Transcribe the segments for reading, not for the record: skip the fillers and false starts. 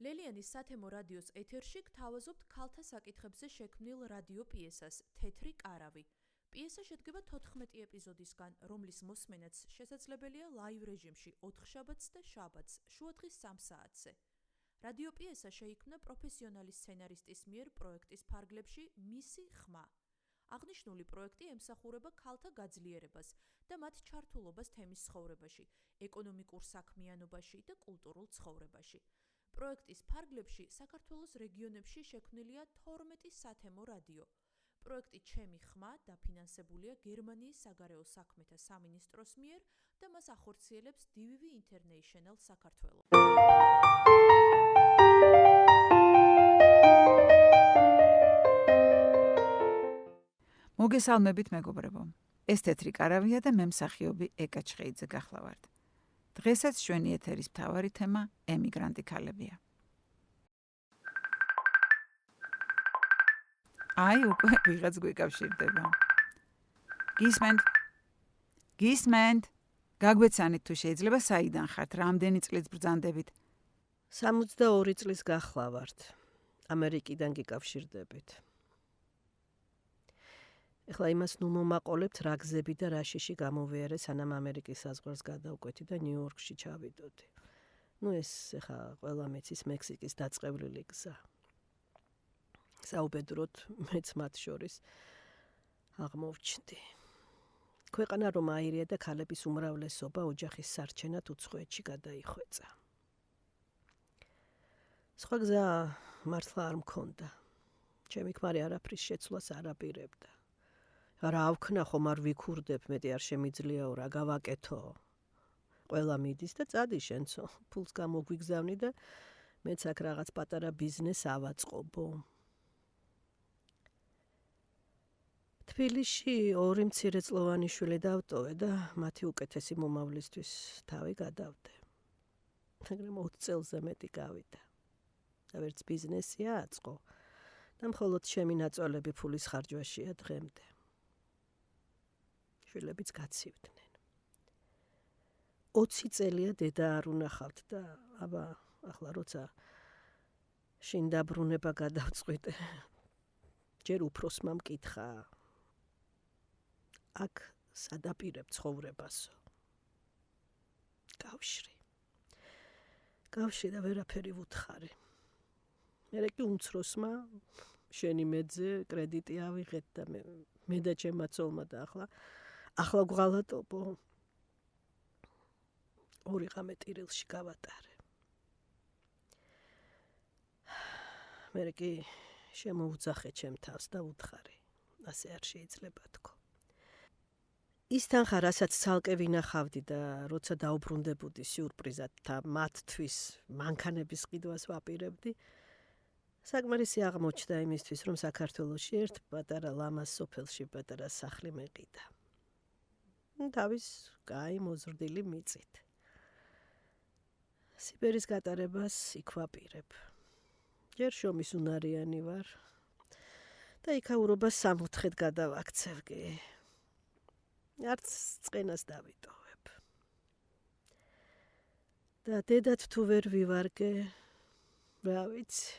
ლელიანის სათემო რადიოს ეთერში გთავაზობთ ქალთა საკითხებზე შექმნილ რადიო პიესას „თეთრი კარავი“. პიესა შედგება 14 ეპიზოდისგან, რომლის მოსმენაც შესაძლებელია ლაივ რეჟიმში 4 შაბათს და შაბათს, შუადღის 3 საათზე. რადიო პიესა შეიქმნა პროფესიონალი სცენარისტის მიერ პროექტის ფარგლებში „მისი ხმა“. აღნიშნული პროექტი ემსახურება ქალთა გაძლიერებას და მათ ჩართულობას თემის ცხოვრებაში, ეკონომიკურ საქმიანობაში და კულტურულ ცხოვრებაში. პროექტის ფარგლებში საქართველოს რეგიონებში შექმნილია 12 სათემო რადიო. პროექტი „ჩემი ხმა“ დაფინანსებულია გერმანიის საგარეო საქმეთა სამინისტროს მიერ და მას ახორციელებს DVV International საქართველო. მოგესალმებით მეგობრებო. ეს თეთრი კარავია და მე მსახიობი ეკა ჩხეიძე გახლავართ. დღესაც ჩვენი ეთერის მთავარი თემა ემიგრანტი ქალებია. აი, უკვე ვიღაც გვიკავშირდება. გისმენთ? გაგვეცანით თუ შეიძლება საიდან ხართ, რამდენი წლით ბრძანდებით? 62 წლის გახლავართ. ამერიკიდან გიკავშირდებით. ეხლა იმას ნუ მომაყოლებთ რა გზები და რა შიში გამოვიარე სანამ ამერიკის საზღვარს გადავკვეთი და ნიუ-იორკში ჩავიდოდი. ეს ეხლა ყველა მეცის მექსიკის დაწყევლილი გზა. საუბედროდ მეც მათ შორის აღმოვჩნდი. ქვეყანა რომ აირია და ქალების უმრავლესობა ოჯახის სარჩენად უცხოეთში გადაიხვეწა. სხვა გზა მართლა არ მქონდა. ჩემი ქმარი არაფრის შეცვლას არ აპირებდა. რა ავქნა ხომ არ ვიქურდებ, მეტი არ შემიძლიაო, რა გავაკეთო. ყველა მიდის და წადი შენცო, ფულს გამოგვიგზავნი და მეც აქ რაღაც პატარა ბიზნეს ავაწყობო. თბილისში 2 მცირეწლოვანი შვილი დავტოვე და მათი უკეთესი მომავლისთვის თავი გადავდე. მაგრამ 20 წელზე მეტი გავიდა. და ვერც ბიზნესი აწყო და მხოლოდ ჩემი ნაწოლები ფულის ხარჯვაშია დღემდე. შვილებიც გაცივდნენ. 20 წელია დედა არ უნახავთ და აბა ახლა როცა შინ დაბრუნება გადავწყვიტე, ჯერ უფროსმა მკითხა, აქ სადაპირებ ცხოვრებასო. გავშრი და ვერაფერი ვუთხარი. მერე კი უმცროსმა შენი მეძე კრედიტი ავიღეთ და მე და ჩემმა ცოლმა და ახლა გვღალატობო. 2 ღამე ტირილში გავატარე. მერე კი შემოუძახე ჩემ თავს და ვუთხარი, ასე არ შეიძლება თქო. ის თანხა, რასაც ცალკე ვინახავდი და როცა დაუბრუნდებოდი სიურპრიზად და მათთვის მანქანების ყიდვას ვაპირებდი, საკმარისი აღმოჩნდა იმისთვის, რომ საქართველოში ერთ პატარა ლამას სოფელში პატარა სახლი მეყიდა. თავის კაი მოზრდილი მიწით. სიბერის გატარებას იქ ვაპირებ. ჯერ შრომის უნარიანი ვარ და იქაურობას 64-ით გადავაქცევ კი. არც წყენას დავიტოვებ. და დედათ თუ ვერ ვივარგე, რა ვიცი.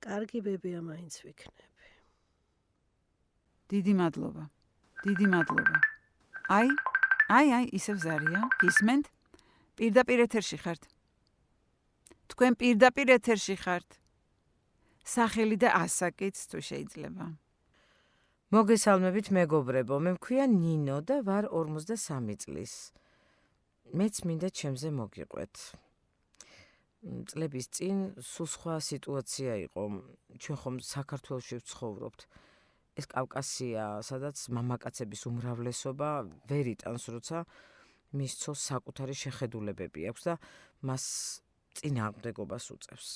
კარგი ბებია მაინც ვიქნები. დიდი მადლობა. აი, ისევ ზარია. გისმენთ? პირდაპირ ეთერში ხართ. თქვენ პირდაპირ ეთერში ხართ. სახელი და ასაკიც თუ შეიძლება. მოგესალმებით მეგობრებო, მე მქვია ნინო და ვარ 53 წლის. მეც მინდა ჩემზე მოგიყვეთ. წლების წინ სულ სხვა სიტუაცია იყო. ჩვენ ხომ საქართველოში ვცხოვრობთ. ეს კავკასია, სადაც მამაკაცების უმრავლესობა ვერ იტანს, როცა მის ცოლს საკუთარი შეხედულებები აქვს და მას წინააღმდეგობას უწევს.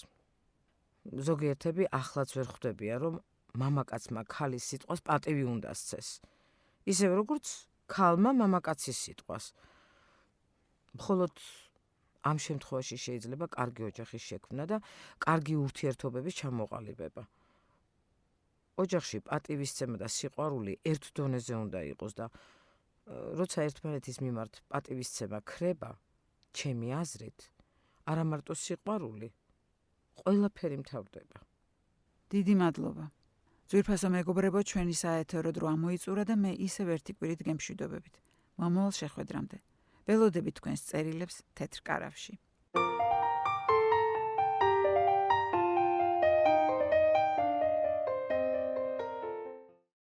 ზოგიერთები ახლაც ვერ ხვდებიან, რომ მამაკაცმა ქალის სიტყვას პატივი უნდა სცეს. ისევე როგორც ქალმა მამაკაცის სიტყვას. მხოლოდ ამ შემთხვევაში შეიძლება კარგი ოჯახის შექმნა და კარგი ურთიერთობების ჩამოყალიბება. ოჯახში პატივისცემა და სიყვარული ერთ დონეზე უნდა იყოს და როცა ერთმანეთის მიმართ პატივისცემა ქრება, ჩემი აზრით, არა მარტო სიყვარული, ყველაფერი მთავრდება. დიდი მადლობა. ძვირფასო მეგობრებო, ჩვენი საეთერო დრო ამოიწურა და მე ისევ ერთი კვირით გემშვიდობებით. მომავალ შეხვედრამდე. ველოდებით თქვენს წერილებს თეთრ კარავში.